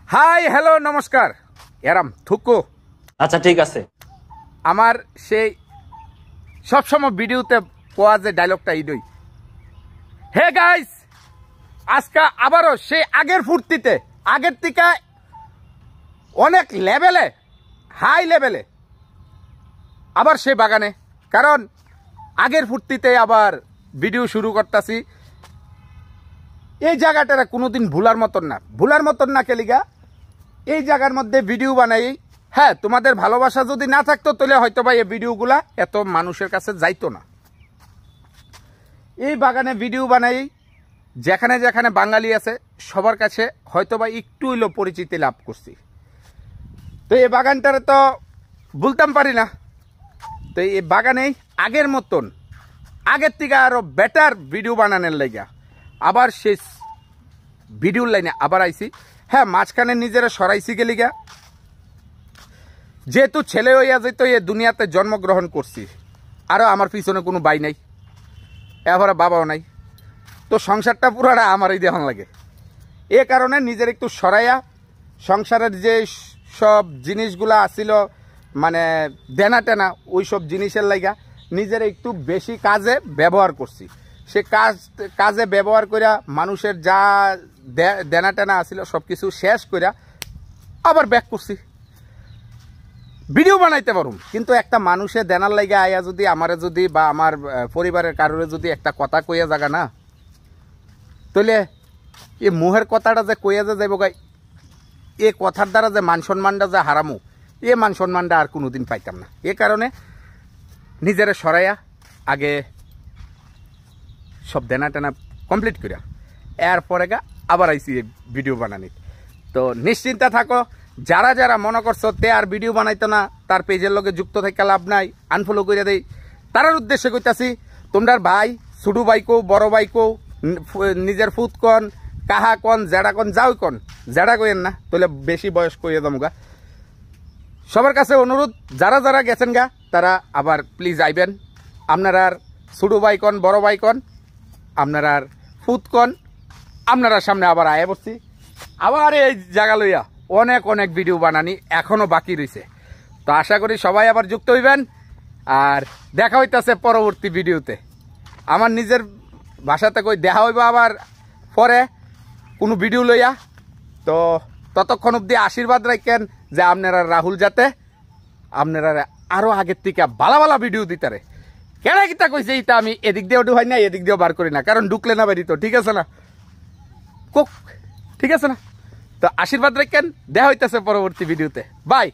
Hi hello নমস্কার এরাম থুকো। আচ্ছা ঠিক আছে। আমার সেই সবসময় ভিডিওতে কোয়া যে ডায়লগটা ইডই, হে গাইস, আজকে আবারও সেই আগের ফুর্তিতে, আগের থেকে অনেক লেভেলে, হাই লেভেলে আবার সেই বাগানে, কারণ আগের ফুর্তিতে আবার ভিডিও শুরু করতেছি। এই জায়গাটা কোনোদিন ভুলার মতন না কেলিগা এই জায়গার মধ্যে ভিডিও বানাই। হ্যাঁ, তোমাদের ভালোবাসা যদি না থাকতো তাহলে হয়তো বা এই ভিডিওগুলা এত মানুষের কাছে যাইতো না। এই বাগানে ভিডিও বানাই, যেখানে যেখানে বাঙালি আছে সবার কাছে হয়তো বা একটু হইলো পরিচিতি লাভ করছি। তো এই বাগানটারে তো বলতাম পারি না। তো এই বাগানেই আগের মতন, আগের থেকে আরো বেটার ভিডিও বানানোর লাইগা আবার শেষ ভিডিওর লাইনে আবার আইছি। হ্যাঁ, মাঝখানে নিজেরা সরাইছি গেলিগা, যেহেতু ছেলে হইয়া যেত এই দুনিয়াতে জন্মগ্রহণ করছি, আরও আমার পিছনে কোনো ভাই নাই, এবারে বাবাও নাই, তো সংসারটা পুরাটা আমারই দেখান লাগে। এ কারণে নিজের একটু সরাইয়া সংসারের যে সব জিনিসগুলা আসিল, মানে দেনা টেনা, ওই সব জিনিসের লাইগা নিজের একটু বেশি কাজে ব্যবহার করছি। সে কাজে ব্যবহার করিয়া মানুষের যা দেনা টেনা আসিল সব কিছু শেষ করিয়া আবার ব্যাক করছি। ভিডিও বানাইতে পারুম, কিন্তু একটা মানুষের দেনার লাইগা আয়া যদি আমারে যদি বা আমার পরিবারের কারোরে যদি একটা কথা কইয়া জাগা না, তাহলে এই মুহের কথাটা যে কইয়া যে যাইব গাই, এ কথার দ্বারা যে মান সম্মানটা যে হারামু, এ মান সম্মানটা আর কোনোদিন পাইতাম না। এ কারণে নিজেরা সরাইয়া আগে সব দেনা টেনা কমপ্লিট করিয়া এরপরে গা আবার আইসি ভিডিও বানানি। তো নিশ্চিন্তা থাকো, যারা যারা মনে করছো তে আর ভিডিও বানাইতো না, তার পেজের লগে যুক্ত থেকে লাভ নাই, আনফলো করে দেই। তারার উদ্দেশ্যে কইতাছি, তোমরার ভাই, ছোটো ভাইকো, বড় ভাইকো, নিজের ফুত কন, কাহা কন, জেডা কন, যাও কন, জেডা কইেন না, তাহলে বেশি বয়স কইয়ে দমগা। সবার কাছে অনুরোধ, যারা যারা গেছেন গা তারা আবার প্লিজ আইবেন। আপনার ছোটো ভাই কন, বড় ভাই কন, আপনার ফুত কন, আপনারা সামনে আবার আয়া বসছি। আবার এই জায়গা লইয়া অনেক অনেক ভিডিও বানানি এখনো বাকি রয়েছে। তো আশা করি সবাই আবার যুক্ত হইবেন, আর দেখা হইতেছে পরবর্তী ভিডিওতে। আমার নিজের ভাষাতে কই দেখা হইব আবার পরে কোনো ভিডিও লইয়া। তো ততক্ষণ অব্দি আশীর্বাদ রাখেন যে আপনারা রাহুল যাতে আপনারা আরো আগের থেকে ভালো ভালো ভিডিও দিতারে। কেনা কিতা কইছে এইটা আমি এদিক দিয়েও ঢুকাই না, এদিক দিয়েও বার করি না, কারণ ঢুকলে না বাড়ি। তো ঠিক আছে না ঠিক আছে না? তো আশীর্বাদ রাখেন, দেখা হইতেছে পরবর্তী ভিডিওতে। বাই।